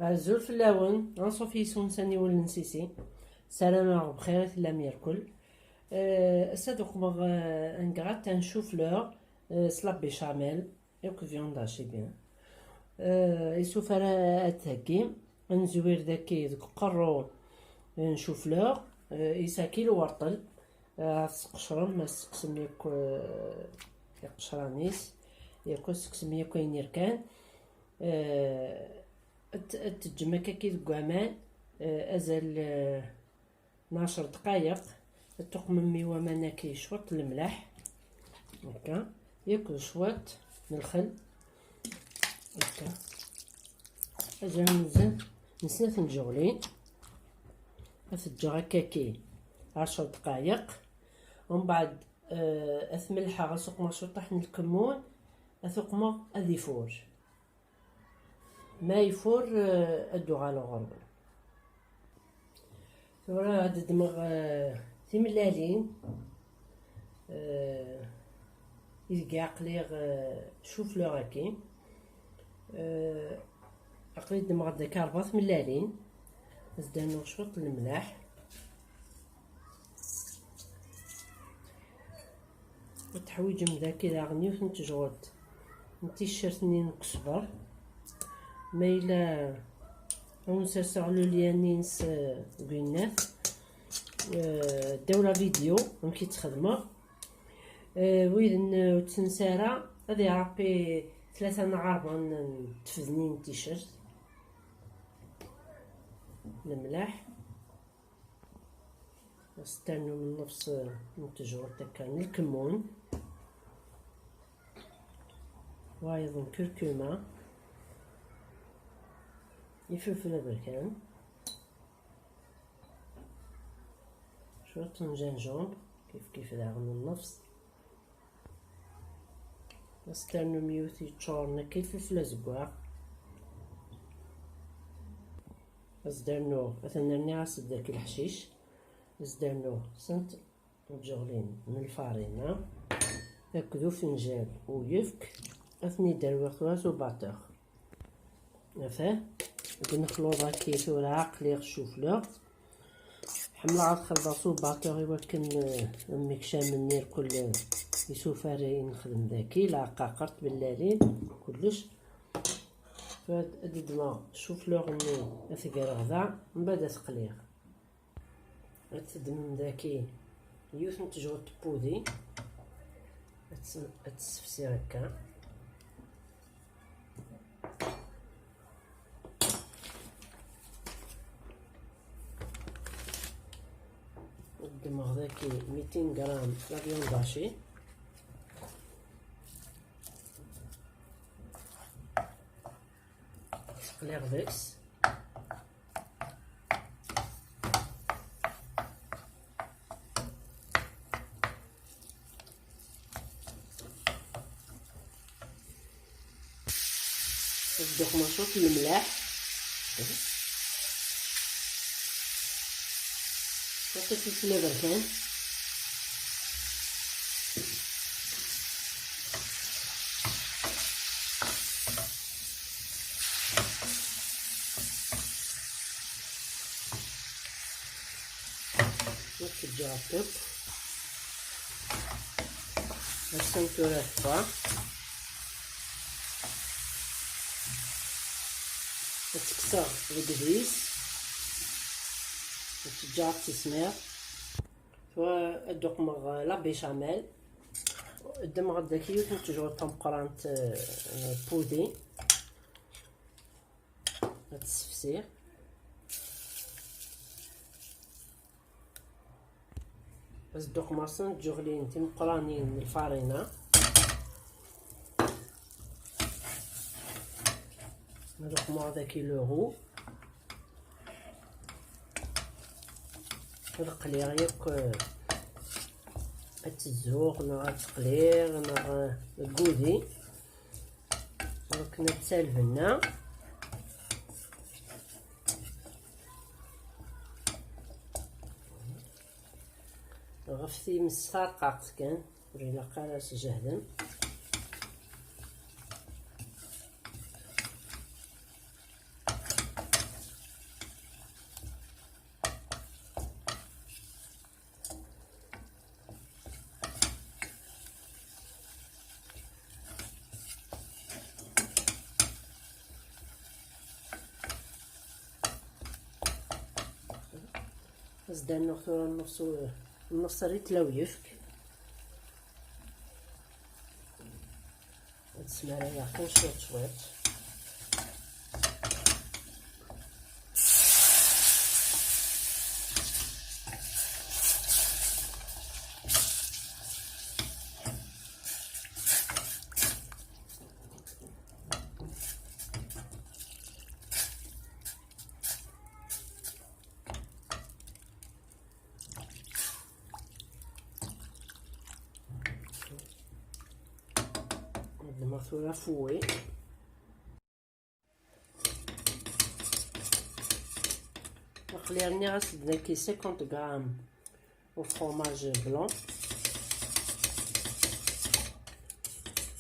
عزول فلاون غنصوفي سونساني ولا نسيسي سلامة بخير لام يركل أسا دوك مغ ان غرات ان شو فلور سلا بيشاميل يوك فيوند هاشي بيان يسوف راه اتهكي نزوير داكي دوك قرو نشو فلور يساكي الورطل تقشرم ما تقسم ياك يقشرانيس ياكو تقسم ياك وين يركان تجمع كي دكامان ازال 12 دقائق تقممي ومناكي شوط الملح هكا ياكل شوط من الخل هكا اجا نزل نسيت نجولي تجا هكاكي 10 دقائق ومن بعد اثملحها غسوق ما شطح من الكمون اثقمه اذي فور ما يفور ادو على غرب ثورة هاد دمغ تملالين يلقى عقلي شوف لو هاكي عقلي دمغ داك 4 ملالين زدانو شوط الملح وتحويج من ذاك إذا غنيوث نتجغد نتيشيرت نين كسبر ما إلا ونسرسع ليانينس قلناث داولا فيديو مكي تخدمه وإذن تنسارا هذي عربي 3 نعربا تفذنين تيشيرت الملح نستنو من نفس نتجور تكا الكمون وأيضا كركمة الفلفل بركان شوية من جنجون كيف داغن النفس نستنو ميوثي تشورنا كيف الفلفل زقواق ازدرنو مثلا نعس داك الحشيش ازدرنو سنت مجغلين من الفارينة هكذو فنجان ويفك اثني دروخ وباطخ نفاه نخلوطها كي ثورة عقلي نشوف له حملة عاد خلصو باطخ يمكن امك شامنير كل يسوف راه نخدم داكي لا قاقرت باللالين كلش فهاد ما شوف لو غني اثقال غدا من بعد تقليغ تدمم داكي يوث نتجو تبودي تسفسي هكا الدماغ ذاكي 200 غرام لافيون داشي تقليغ فيكس ندوخ مشروط الملح شوية فلفل بركان نتجا الطب السنتورة فا تكسر القديس تجا التسمير والدقمغ لا بيشاميل الدمغ داكي نتجو طمقرانت بودي التسفسير بس دوق مارسن جغلين تمقرانين من الفارينة ندوق مع داكي لوغو القليغ ياك التزوق نغا التقليغ نغا الكودي راكنا تسالفنا غفتي من السرقاق كان ورينا قراش جهدا زدنا النص ريت لاويفك تسمع يا اخي شويت المرثولة فوي نقلي غنسد كي 50 غرام au fromage blanc.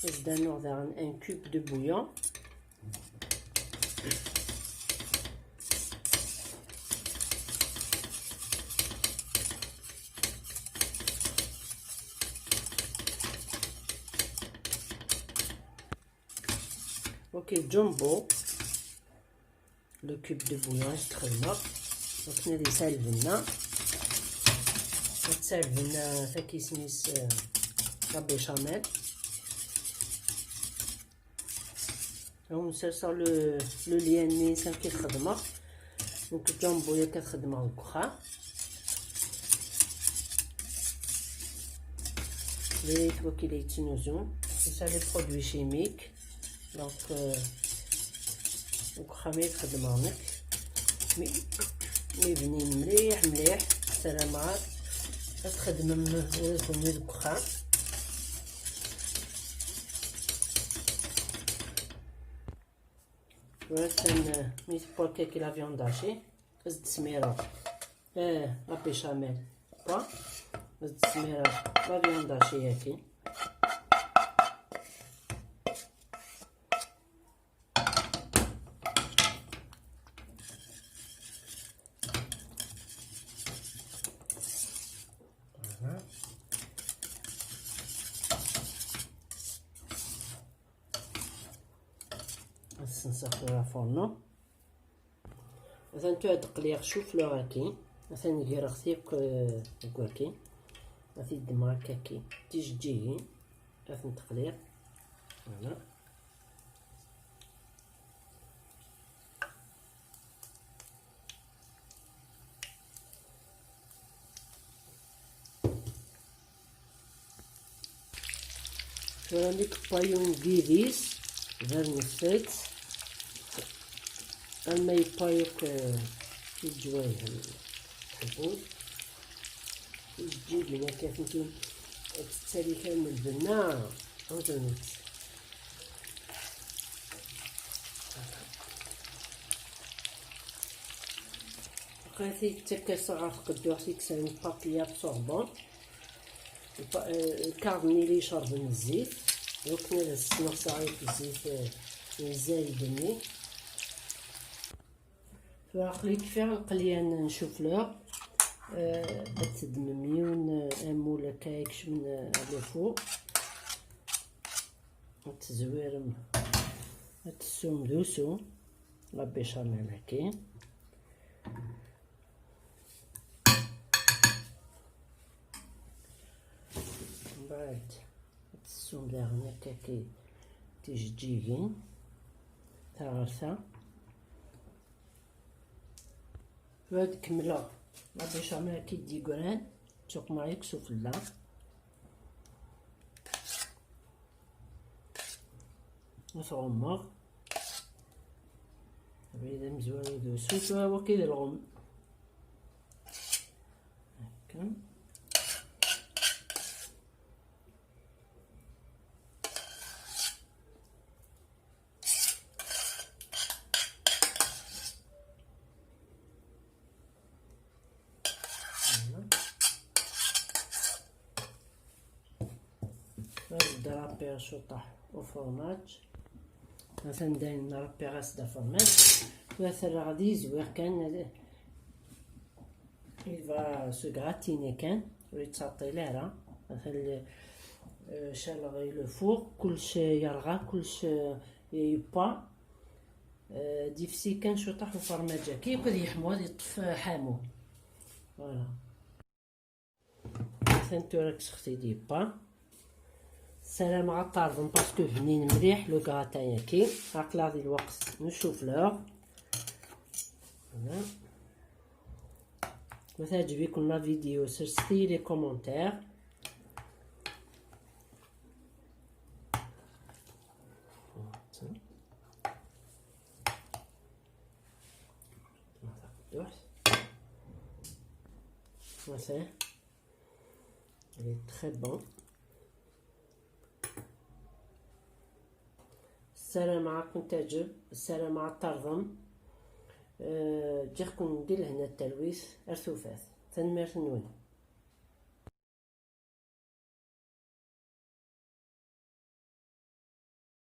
زدنا vers un cube de bouillon. Ok, jumbo, le cube de bouillon يستخدمها. دونك نادي سالفنا تسالفنا فكي سميس لا بيشاميل ونسرسو لو ليان نيسان كيخدمها. دونك الجامبو هي كتخدمها الكخا لي توكي لي تنوزون سا لي برودوي شيميك. دونك الكخا ما يخدمها مي بنين مليح مليح سلامات تخدم ويكون الكخا. ولكن ميت بور كيكي لا فيوند هاشي زد سميرة لا بيشاميل با زد سميرة لا فيوند هاشي هاكي نسخنوها فورنو. مثلا تو هاد القليق شوف لو هاكي مثلا ندير خفيف هاكي غادي دما هكاكي تيجي مثلا تقليق فوالا فوالا ديك بايون كيديس فيرنيسيت اما يبايوك في الجوايه الحبوب تجيب لنا كيف نتو تتسالي كامل البنة وتنت بقاتي تكسر غتقدو خصك تسالي بابي ابسوربون الكارني لي يشرب من الزيت وكنا دزنا صايب الزيت زايدني فخليت فيها القليان نشوفلوغ تدمميون ان مول كايكش من على فوق تزويرم تسوم دوسو لا بيشاميل هاكي من بعد تسوم داغنا كاكي تيجيجين تاع غرسه بعد كملا لا بيشاميل كي تجي قران تسوق معاك سفلة وتغمر بعيدا مزوان يدوسو شويه هو كيدير الغم هكا نربي شطح وفرماج مثلا داير نربي غاسدا فرماج مثلا غادي يزوير كان يبغى سو غراتيني كان ويتسطي ليرا مثلا شالغي لو فور كلش يرغى كلش يبا ديفسي كان شطح وفرماج كي يبقى يحمو غادي يطفى حامو فوالا ثانتورك سختي دي با السلام على الطرزم باسكو بنين مليح لو كغاتان ياكي عقلا هادي الوقت نشوف لوغ فوالا ما تعجبكم لا فيديو سرستي لي كومونتير Voilà, elle est très bonne. السلام معاكم تعجب السلام مع الطرزم جيكم ندير هنا التلويث ارثوفات تنمير نون